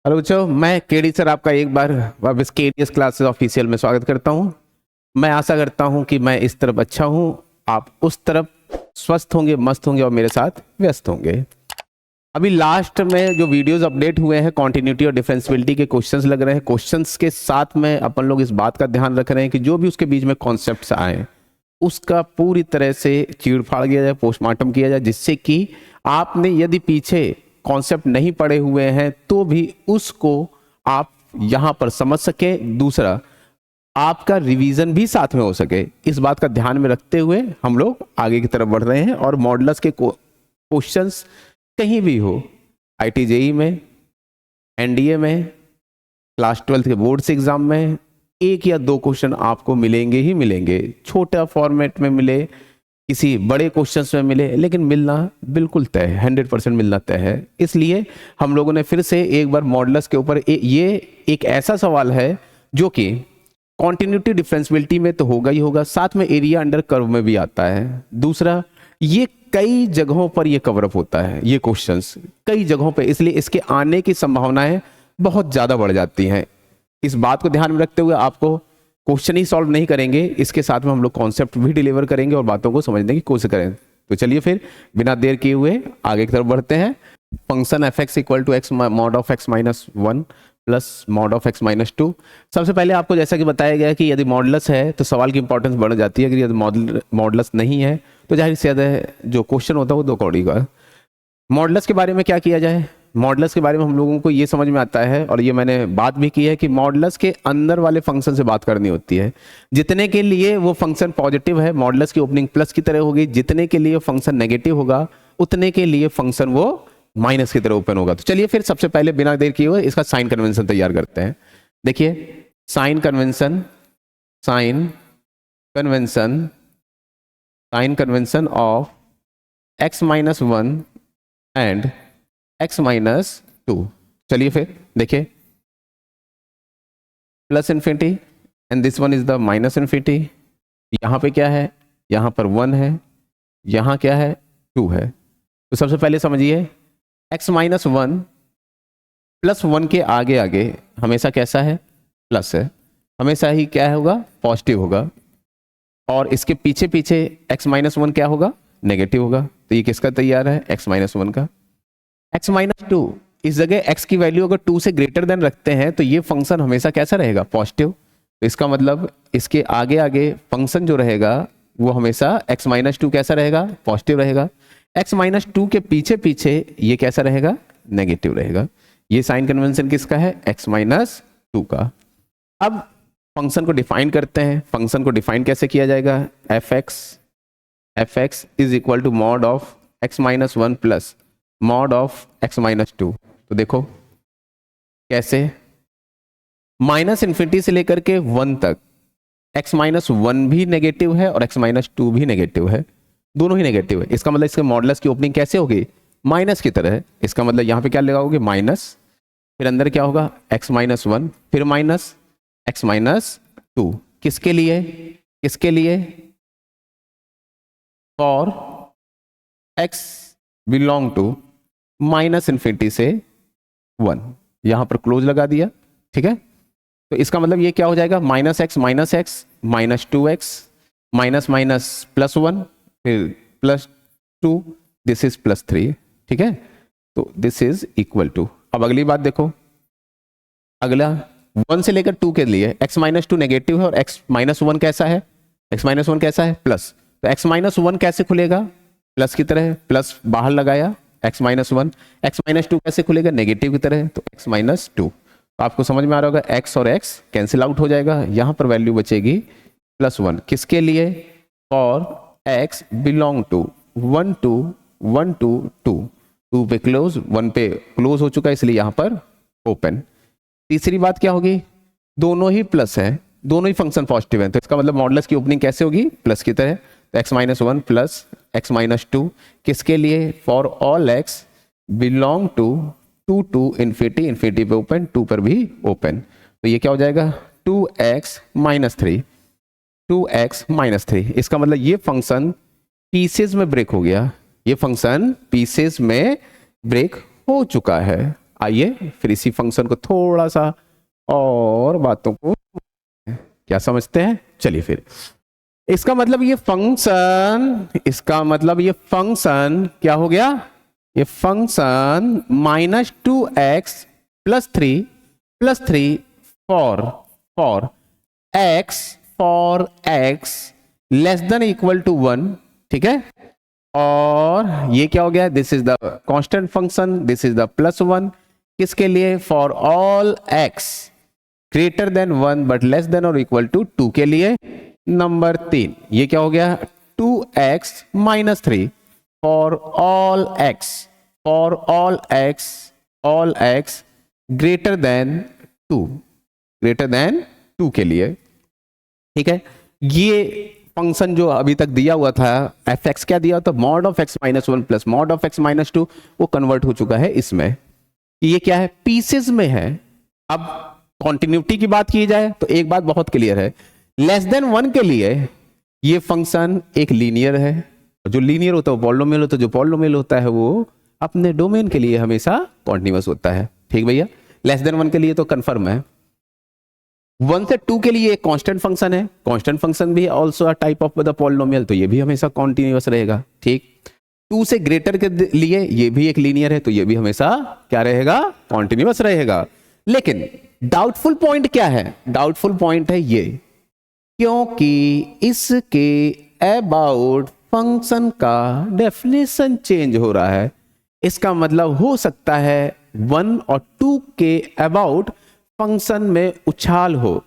Hello बच्चों, मैं KD sir आपका एक बार वापस केडीएस क्लासेस ऑफिशियल में स्वागत करता हूं। मैं आशा करता हूं कि मैं इस तरफ अच्छा हूं, आप उस तरफ स्वस्थ होंगे, मस्त होंगे और मेरे साथ व्यस्त होंगे। अभी लास्ट में जो वीडियोस अपडेट हुए हैं, कॉन्टिन्यूटी और डिफरेंशियबिलिटी के क्वेश्चंस लग रहे हैं। क्वेश्चंस के साथ में अपन लोग इस बात का ध्यान रख रहे हैं कि जो भी उसके बीच में कॉन्सेप्ट्स आए उसका पूरी तरह से चीड़ फाड़ किया जाए, पोस्टमार्टम किया जाए, जिससे कि आपने यदि पीछे कॉन्सेप्ट नहीं पढ़े हुए हैं तो भी उसको आप यहां पर समझ सके। दूसरा, आपका रिवीजन भी साथ में हो सके। इस बात का ध्यान में रखते हुए हम लोग आगे की तरफ बढ़ रहे हैं और मॉडल्स के क्वेश्चंस कहीं भी हो, आईटी जेई में, एनडीए में, क्लास 12 के बोर्ड्स एग्जाम में, एक या दो क्वेश्चन आपको मिलेंगे ही मिलेंगे। छोटा फॉर्मेट में मिले, किसी बड़े क्वेश्चंस में मिले, लेकिन मिलना बिल्कुल तय है, 100% मिलना तय है। इसलिए हम लोगों ने फिर से एक बार मॉडल्स के ऊपर ये एक ऐसा सवाल है जो कि कॉन्टिन्यूटी डिफरेंशियबिलिटी में तो होगा ही होगा, साथ में एरिया अंडर कर्व में भी आता है। दूसरा, ये कई जगहों पर ये कवरअप होता है, ये क्वेश्चंस कई जगहों पे, इसलिए इसके आने की संभावनाएं बहुत ज़्यादा बढ़ जाती हैं। इस बात को ध्यान में रखते हुए आपको क्वेश्चन ही सॉल्व नहीं करेंगे, इसके साथ में हम लोग कॉन्सेप्ट भी डिलीवर करेंगे और बातों को समझने की कोशिश करें। तो चलिए फिर बिना देर किए हुए आगे की तरफ बढ़ते हैं। Function f x equal to x mod of x minus one plus mod of x minus two. सबसे पहले आपको जैसा कि बताया गया कि यदि मॉडलस है तो सवाल की इंपॉर्टेंस बढ़ जाती है, अगर यदि मॉडलस नहीं है तो जाहिर सी जो क्वेश्चन होता है वो दो कौड़ी का। मॉडलस के बारे में क्या किया जाए? मॉडलस के बारे में हम लोगों को ये समझ में आता है, और ये मैंने बात भी की है, कि मॉडलस के अंदर वाले फंक्शन से बात करनी होती है। जितने के लिए वो फंक्शन पॉजिटिव है, मॉडलस की ओपनिंग प्लस की तरह होगी। जितने के लिए फंक्शन नेगेटिव होगा, उतने के लिए फंक्शन वो माइनस की तरह ओपन होगा। तो चलिए फिर सबसे पहले बिना देर किए हुए इसका साइन कन्वेंशन तैयार करते हैं। देखिए, sign convention, sign convention, sign convention of x minus one and x minus two. चलिए फिर देखिए, plus infinity and this one is the minus infinity. यहां पे क्या है? यहां पर 1 है, यहां क्या है? 2 है। तो सबसे पहले समझिए, x माइनस वन प्लस 1 के आगे आगे हमेशा कैसा है? प्लस है, हमेशा ही क्या होगा? पॉजिटिव होगा। और इसके पीछे पीछे x माइनस वन क्या होगा? नेगेटिव होगा। तो ये किसका तैयार है? x माइनस वन का। x माइनस टू, इस जगह x की वैल्यू अगर 2 से ग्रेटर देन रखते हैं तो ये फंक्शन हमेशा कैसा रहेगा? पॉजिटिव। तो इसका मतलब इसके आगे आगे फंक्शन जो रहेगा वो हमेशा x माइनस टू कैसा रहेगा? पॉजिटिव रहेगा। x माइनस टू के पीछे पीछे ये कैसा रहेगा? नेगेटिव रहेगा। ये साइन कन्वेंशन किसका है? x माइनस टू का। अब फंक्शन को डिफाइन करते हैं। फंक्शन को डिफाइन कैसे किया जाएगा? F x is equal to mod of x minus one plus mod of x minus two. तो देखो कैसे, माइनस इन्फिनिटी से लेकर के 1 तक एक्स माइनस वन भी नेगेटिव है और एक्स माइनस टू भी नेगेटिव है, दोनों ही नेगेटिव है। इसका मतलब इसके मॉडुलस की ओपनिंग कैसे होगी? माइनस की तरह है। इसका मतलब यहां पे क्या लगाओगे? माइनस, फिर अंदर क्या होगा? एक्स माइनस वन, फिर माइनस एक्स माइनस टू। किसके लिए? किसके लिए? For x belong to minus infinity से 1। यहां पर क्लोज लगा दिया, ठीक है। तो इसका मतलब ये क्या हो जाएगा? Minus x minus 2x minus minus plus 1 फिर प्लस 2, दिस इज प्लस 3, ठीक है। तो दिस इज इक्वल टू, अब अगली बात देखो, अगला 1 से लेकर 2 के लिए x माइनस टू नेगेटिव है और x माइनस वन कैसा है? x माइनस वन कैसा है? प्लस। तो x माइनस वन कैसे खुलेगा? प्लस की तरह, प्लस बाहर लगाया, x minus one. X minus to कैसे खुलेगा? नेगेटिव की तरह, तो x माइनस टू। तो आपको समझ में आ रहा होगा, x और x कैंसिल आउट हो जाएगा, यहां पर वैल्यू बचेगी प्लस 1। किसके लिए? For x belong to 1 to 1 to 2। 2 पे क्लोज, 1 पे क्लोज हो चुका है, इसलिए यहां पर ओपन। तीसरी बात क्या होगी? दोनों ही प्लस है, दोनों ही फंक्शन पॉजिटिव है, तो इसका मतलब मॉडुलस की ओपनिंग कैसे होगी? प्लस की तरह। तो x minus one plus x minus two. किसके लिए? For all x belong to 2 to infinity, infinity पे ओपन, 2 पर भी ओपन। तो ये क्या हो जाएगा? 2x minus 3, 2x minus 3। इसका मतलब ये फंक्शन पीसेस में ब्रेक हो गया, ये फंक्शन पीसेस में ब्रेक हो चुका है। आइए फिर इसी फंक्शन को थोड़ा सा और बातों को क्या समझते हैं। चलिए फिर इसका मतलब ये फंक्शन क्या हो गया, ये function -2x+3 for x less than equal to 1, ठीक है। और ये क्या हो गया, this is the constant function, this is the +1 किसके लिए, for all x greater than 1 but less than और इक्वल टू 2 के लिए। नंबर 3 ये क्या हो गया, 2x-3 for all x greater then 2 के लिए, ठीक है। ये फंक्शन जो अभी तक दिया हुआ था fx क्या दिया था, mod of x-1 plus mod of x-2, वो कन्वर्ट हो चुका है इसमें। ये क्या है, पीसेस में है। अब कॉन्टिन्यूटी की बात की जाए तो एक बात बहुत क्लियर है, लेस देन 1 के लिए ये फंक्शन एक लीनियर है। जो लीनियर होता है वो पॉलिनोमियल होता है, जो पॉलिनोमियल होता है वो अपने डोमेन के लिए हमेशा कॉन्टिन्यूअस होता है, ठीक भैया। लेस देन 1 के लिए तो कंफर्म है। 1 से 2 के लिए एक कांस्टेंट फंक्शन है, कांस्टेंट फंक्शन भी also a type of the polynomial, तो ये भी हमेशा कॉन्टिन्यूअस रहेगा, ठीक। 2 से ग्रेटर के लिए ये भी एक लीनियर है, तो ये भी हमेशा क्या रहेगा, कॉन्टिन्यूअस रहेगा। लेकिन डाउटफुल पॉइंट क्या है, डाउटफुल पॉइंट है ये, क्योंकि इसके अबाउट फंक्शन का डेफिनेशन चेंज हो रहा है। इसका मतलब हो सकता है 1 और 2 के अबाउट फंक्शन में उछाल हो,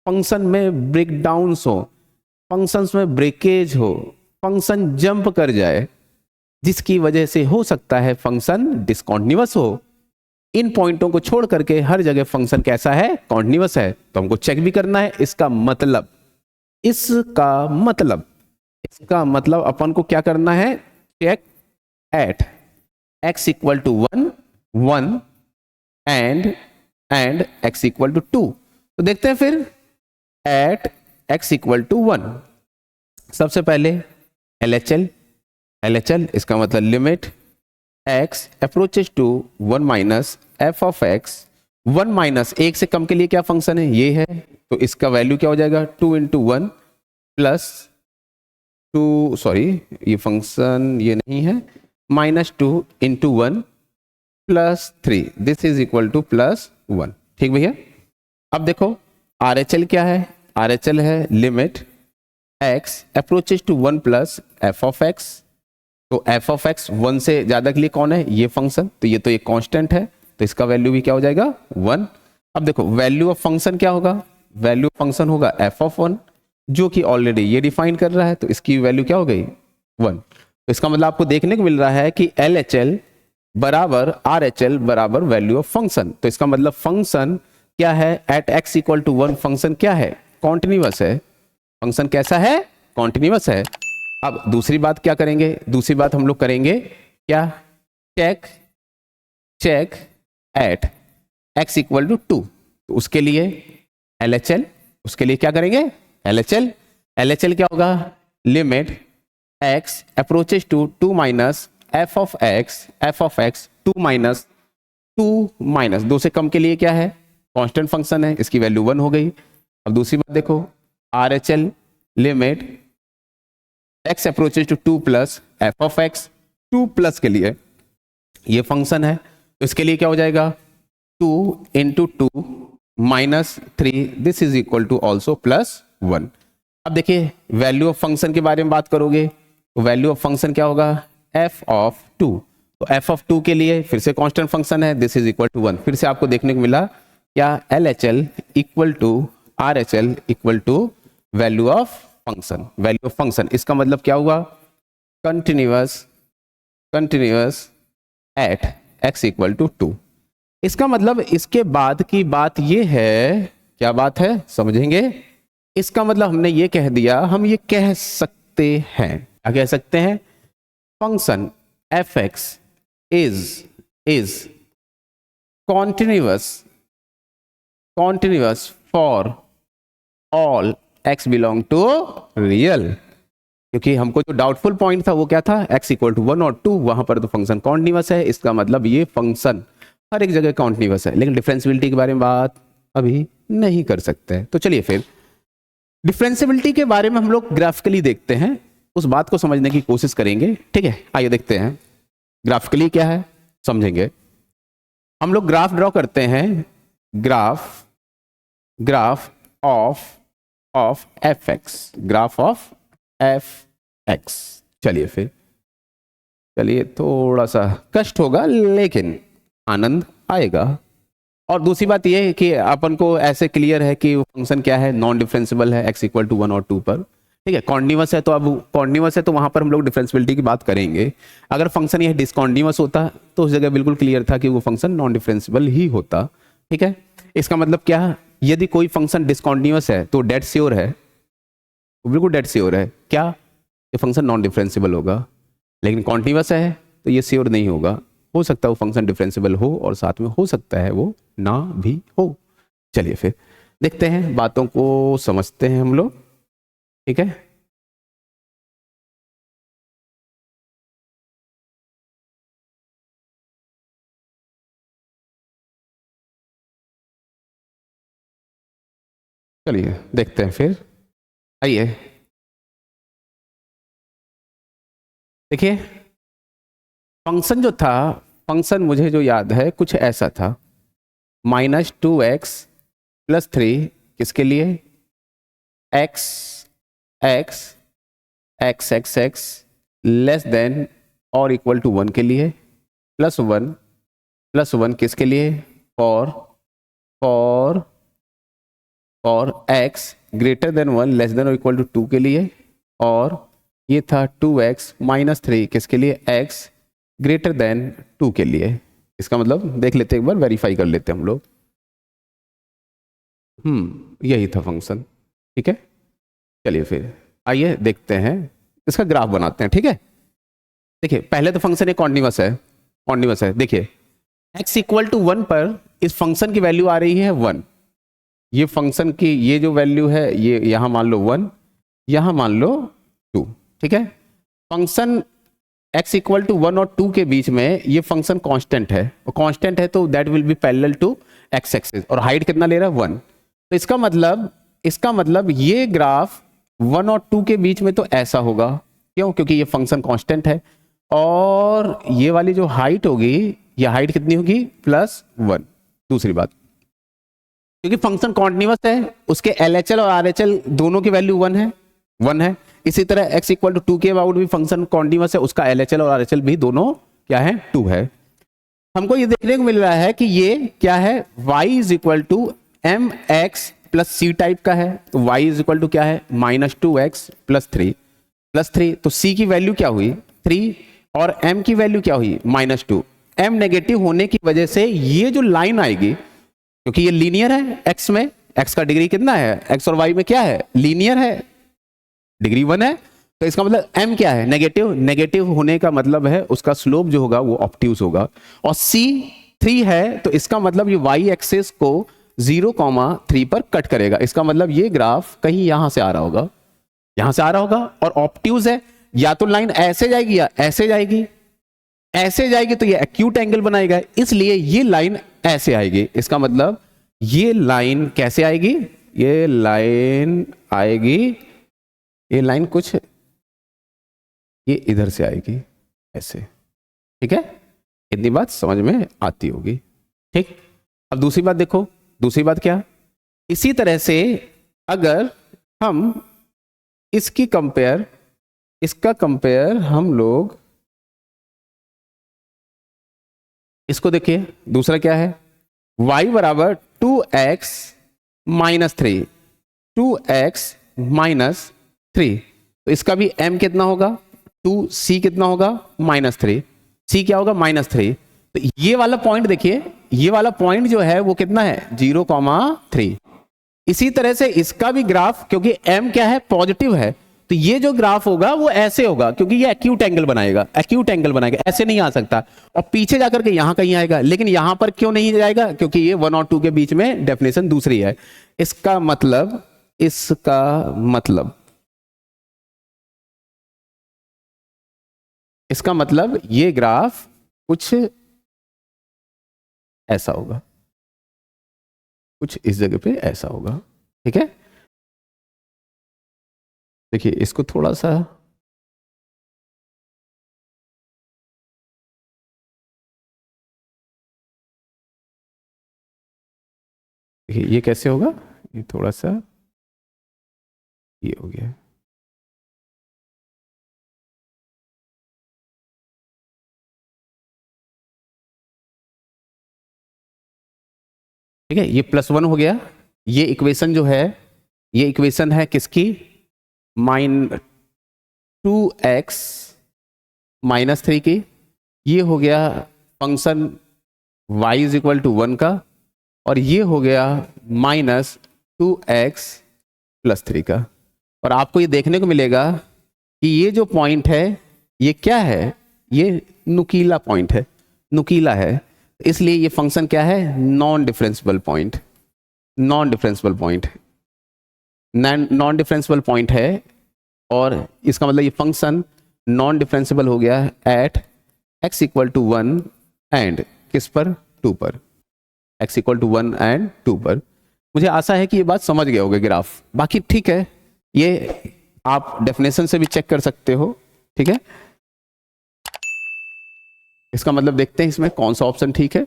फंक्शन में ब्रेकडाउन्स हो, फंक्शंस में ब्रेकेज हो, फंक्शन जंप कर जाए, जिसकी वजह से हो सकता है फंक्शन डिसकंटिन्यूअस हो। इन पॉइंटों को छोड़ करके हर जगह फंक्शन कैसा है, कॉन्टिन्यूअस है। तो हमको चेक भी करना है। इसका मतलब अपन को क्या करना है, check at x equal to 1 and x equal to 2। तो देखते हैं फिर एट x इक्वल टू 1। सबसे पहले LHL इसका मतलब limit x approaches to 1 minus f of x। 1 minus 1 से कम के लिए क्या फंक्शन है, ये है, तो इसका वैल्यू क्या हो जाएगा, 2 इंटू 1 प्लस 2, सॉरी ये फंक्शन ये नहीं है, -2 into 1 plus 3, this is equal to +1, ठीक भैया। अब देखो RHL क्या है, RHL है limit x approaches to 1 plus f of x। तो f ऑफ x 1 से ज्यादा के लिए कौन है, ये फंक्शन, तो ये तो एक कांस्टेंट है, तो इसका वैल्यू भी क्या हो जाएगा, 1। अब देखो वैल्यू ऑफ फंक्शन क्या होगा, वैल्यू ऑफ फंक्शन होगा f ऑफ 1, जो कि ऑलरेडी ये डिफाइन कर रहा है, तो इसकी वैल्यू क्या हो गई, 1। तो इसका मतलब आपको देखने को मिल रहा है कि LHL बराबर RHL बराबर वैल्यू ऑफ फंक्शन। तो इसका मतलब फंक्शन क्या है, at x equal to 1 function क्या है, कॉन्टिन्यूअस है। फंक्शन कैसा है, कॉन्टिन्यूअस है। अब दूसरी बात क्या करेंगे, दूसरी बात हम लोग करेंगे क्या, check at x equal to 2। तो उसके लिए LHL, उसके लिए क्या करेंगे, LHL क्या होगा, limit x approaches to 2 minus f of x 2 minus 2 से कम के लिए क्या है, कांस्टेंट फंक्शन है, इसकी वैल्यू 1 हो गई। अब दूसरी बात देखो RHL limit x approaches to 2 plus f of x, 2 plus के लिए ये फंक्शन है, तो इसके लिए क्या हो जाएगा, 2 into 2 minus 3, this is equal to also +1। अब देखिए वैल्यू ऑफ फंक्शन के बारे में बात करोगे, तो वैल्यू ऑफ फंक्शन क्या होगा, f ऑफ 2। तो f ऑफ 2 के लिए फिर से कांस्टेंट फंक्शन है, दिस इज इक्वल टू 1। फिर से आपको देखने को मिला क्या, LHL equal to RHL equal to value of function. इसका मतलब क्या हुआ, continuous at x equal to 2। इसका मतलब इसके बाद की बात ये है, क्या बात है समझेंगे। इसका मतलब हमने ये कह दिया, हम ये कह सकते हैं, क्या कह सकते हैं, function fx is continuous for all x belong to real। क्योंकि हमको जो डाउटफुल पॉइंट था वो क्या था, x इक्वल टू 1 और 2, वहां पर तो फंक्शन कॉन्टिन्यूअस है। इसका मतलब ये फंक्शन हर एक जगह कॉन्टिन्यूअस है, लेकिन डिफरेंशियबिलिटी के बारे में बात अभी नहीं कर सकते हैं। तो चलिए फिर डिफरेंशियबिलिटी के बारे में हम लोग ग्राफिकली देखते हैं, उस बात को समझने की कोशिश करेंगे। ठीक है, आइए देखते हैं ग्राफिकली क्या है, समझेंगे। हम लोग ग्राफ ड्रॉ करते हैं, graph graph of F x, graph of F x. चलिए फिर, चलिए थोड़ा सा कष्ट होगा लेकिन आनंद आएगा। और दूसरी बात यह है कि अपन को ऐसे क्लियर है कि फंक्शन क्या है, नॉन डिफरेंशिएबल है x इक्वल टू 1 और 2 पर। ठीक है, कॉन्टिन्यूअस है, तो अब कॉन्टिन्यूअस है तो वहां पर हम लोग डिफरेंशियबिलिटी की बात करेंगे। अगर फंक्शन यह डिसकॉन्टिन्यूअस होता तो उस जगह बिल्कुल क्लियर था कि वो फंक्शन नॉन डिफरेंशिएबल ही होता। ठीक है, इसका मतलब क्या है, यदि कोई फंक्शन डिसकॉन्टिन्यूअस है तो डेड श्योर है, बिल्कुल डेड श्योर है क्या, ये फंक्शन नॉन डिफरेंशिएबल होगा। लेकिन कॉन्टिन्यूअस है तो ये श्योर नहीं होगा, हो सकता है वो फंक्शन डिफरेंशिएबल हो और साथ में हो सकता है वो ना भी हो। चलिए फिर देखते हैं, बातों को समझते हैं हम लोग। ठीक है, चलिए देखते हैं फिर। आइए देखिए, फंक्शन जो था, फंक्शन मुझे जो याद है कुछ ऐसा था, -2x + 3 किसके लिए, x x x x x less than और इक्वल टू 1 के लिए, +1 किसके लिए, for for x greater than 1 less than और इक्वल टू 2 के लिए, और ये था 2x - 3 किसके लिए, x ग्रेटर देन 2 के लिए। इसका मतलब देख लेते हैं, एक बार वेरीफाई कर लेते हैं हम लोग। यही था फंक्शन। ठीक है, चलिए फिर आइए देखते हैं, इसका ग्राफ बनाते हैं। ठीक है, देखिए पहले तो फंक्शन एक कॉन्टिन्यूअस है। देखिए x इक्वल टू 1 पर इस फंक्शन की वैल्यू आ रही है 1, ये फंक्शन की ये जो वैल्यू है ये यहां मान लो 1, यहां मान लो 2। ठीक है, फंक्शन x इक्वल टू 1 और 2 के बीच में ये फंक्शन कांस्टेंट है, और कांस्टेंट है तो that will be parallel to x axis, और हाइट कितना ले रहा है 1। तो इसका मतलब ये ग्राफ 1 और 2 के बीच में तो ऐसा होगा, क्यों, क्योंकि ये फंक्शन कांस्टेंट है, और ये वाली जो हाइट होगी, ये हाइट कितनी होगी, +1। दूसरी बात, क्योंकि फंक्शन कॉन्टिन्यूअस है, उसके LHL और RHL दोनों की वैल्यू 1 है। इसी तरह x इक्वल टू 2 के अबाउट भी फंक्शन कॉन्टिन्यूअस है, उसका LHL और RHL भी दोनों क्या है, 2 है। हमको ये देखने को मिल रहा है कि ये क्या है, y is equal to mx + c type का है, तो y इज इक्वल टू क्या है, -2x + 3 तो c की वैल्यू क्या हुई 3, और m की वैल्यू क्या हुई -2। m नेगेटिव होने की वजह से ये जो लाइन आएगी, क्योंकि ये लीनियर है x में, x का डिग्री कितना है, x और y में क्या है, लीनियर है, डिग्री 1 है, तो इसका मतलब m क्या है, नेगेटिव होने का मतलब है उसका स्लोप जो होगा वो ऑब्ट्यूज होगा, और c 3 है, तो इसका मतलब ये y एक्सिस को 0,3 पर कट करेगा। इसका मतलब ये ग्राफ कहीं यहां से आ रहा होगा, और ऑब्ट्यूज है, या तो लाइन ऐसे जाएगी या ऐसे जाएगी, तो ये एक्यूट एंगल बनाएगा, इसलिए ये लाइन ऐसे आएगी। इसका मतलब ये लाइन कैसे आएगी, ये लाइन कुछ ये इधर से आएगी ऐसे। ठीक है, इतनी बात समझ में आती होगी। ठीक, अब दूसरी बात देखो, दूसरी बात क्या, इसी तरह से अगर हम इसका कंपेयर हम लोग इसको देखिए, दूसरा क्या है, y बराबर 2x - 3, 2x - 3, तो इसका भी m कितना होगा 2, c कितना होगा -3, c क्या होगा -3। तो ये वाला पॉइंट देखिए, ये वाला पॉइंट जो है वो कितना है 0,3। इसी तरह से इसका भी ग्राफ, क्योंकि m क्या है पॉजिटिव है, तो ये जो ग्राफ होगा वो ऐसे होगा, क्योंकि ये एक्यूट एंगल बनाएगा, ऐसे नहीं आ सकता, और पीछे जाकर के यहां कहीं आएगा, लेकिन यहां पर क्यों नहीं जाएगा, क्योंकि ये 1 और 2 के बीच में डेफिनेशन दूसरी है। इसका मतलब ये ग्राफ कुछ ऐसा होगा, कुछ इस जगह पे ऐसा होगा। ठीक है, देखिए इसको थोड़ा सा, देखिए ये कैसे होगा, ये थोड़ा सा ये हो गया। ठीक है, ये +1 हो गया। ये इक्वेशन जो है, ये इक्वेशन है किसकी, -2x -3 की। ये हो गया function y is equal to 1 का, और ये हो गया -2x + 3 का। और आपको ये देखने को मिलेगा कि ये जो पॉइंट है ये क्या है, ये नुकीला पॉइंट है, नुकीला है, इसलिए ये फंक्शन क्या है, non differential point. Non differential point, non differential point है, और इसका मतलब ये फंक्शन नॉन डिफरेंशियल हो गया at x equal to 1 and किस पर, 2 पर, x इक्वल टू 1 एंड 2 पर। मुझे आशा है कि ये बात समझ गए होगे ग्राफ। बाकी ठीक है, ये आप डेफिनेशन से भी चेक कर सकते हो। ठीक है, इसका मतलब देखते हैं इसमें कौन सा ऑप्शन ठीक है।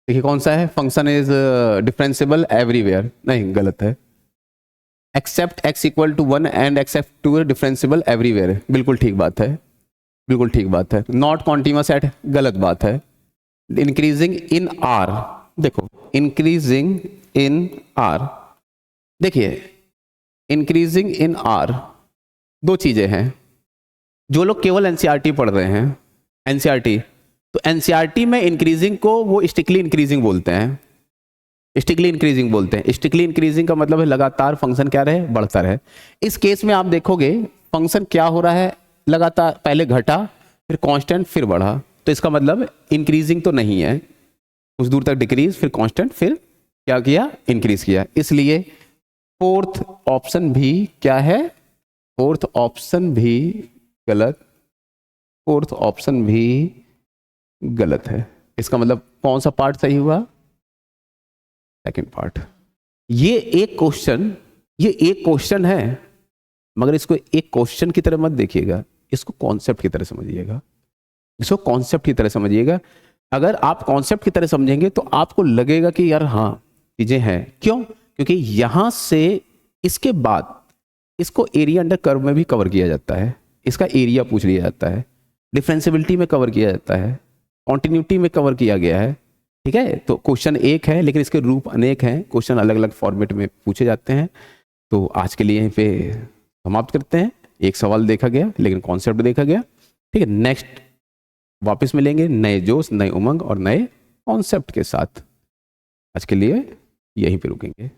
देखिए कौन सा है, फंक्शन इज डिफरेंशिएबल एवरीवेयर, नहीं गलत है। Except x equal to 1 and except 2 differentiable everywhere, बिल्कुल ठीक बात है, बिल्कुल ठीक बात है। नॉट कॉन्टिन्यूअस एट, गलत बात है। इंक्रीजिंग इन आर, देखो इंक्रीजिंग इन आर, देखिए इंक्रीजिंग इन आर, दो चीजें हैं। जो लोग केवल एनसीईआरटी पढ़ रहे हैं, एनसीईआरटी, तो एनसीईआरटी में इंक्रीजिंग को वो स्टिकली इंक्रीजिंग बोलते हैं, स्टिकली इंक्रीजिंग बोलते हैं। स्टिकली इंक्रीजिंग का मतलब है लगातार फंक्शन क्या रहे, बढ़ता रहे। इस केस में आप देखोगे फंक्शन क्या हो रहा है, लगातार पहले घटा फिर कांस्टेंट फिर बढ़ा, तो इसका मतलब इंक्रीजिंग तो नहीं है, कुछ दूर तक डिक्रीज फिर कांस्टेंट फिर क्या किया, इंक्रीज किया। इसलिए फोर्थ ऑप्शन भी क्या है, फोर्थ ऑप्शन भी गलत, फोर्थ ऑप्शन भी गलत है। इसका मतलब कौन सा पार्ट सही हुआ, सेकंड पार्ट। ये एक क्वेश्चन, ये एक क्वेश्चन है, मगर इसको एक क्वेश्चन की तरह मत देखिएगा, इसको कॉन्सेप्ट की तरह समझिएगा, इसको कॉन्सेप्ट की तरह समझिएगा। अगर आप कॉन्सेप्ट की तरह समझेंगे तो आपको लगेगा कि यार हाँ चीजें हैं। क्यों, क्योंकि यहां से इसके बाद इसको एरिया अंडर कर्व में भी कवर किया जाता है, इसका एरिया पूछ लिया जाता है, डिफरेंशिएबिलिटी में कवर किया जाता है, कॉन्टिन्यूटी में कवर किया गया है। ठीक है, तो क्वेश्चन एक है लेकिन इसके रूप अनेक हैं, क्वेश्चन अलग अलग फॉर्मेट में पूछे जाते हैं। तो आज के लिए यहीं पे समाप्त करते हैं। एक सवाल देखा गया लेकिन कॉन्सेप्ट देखा गया। ठीक है, नेक्स्ट वापस मिलेंगे नए जोश, नए उमंग और नए कॉन्सेप्ट के साथ। आज के लिए यहीं पे रुकेंगे।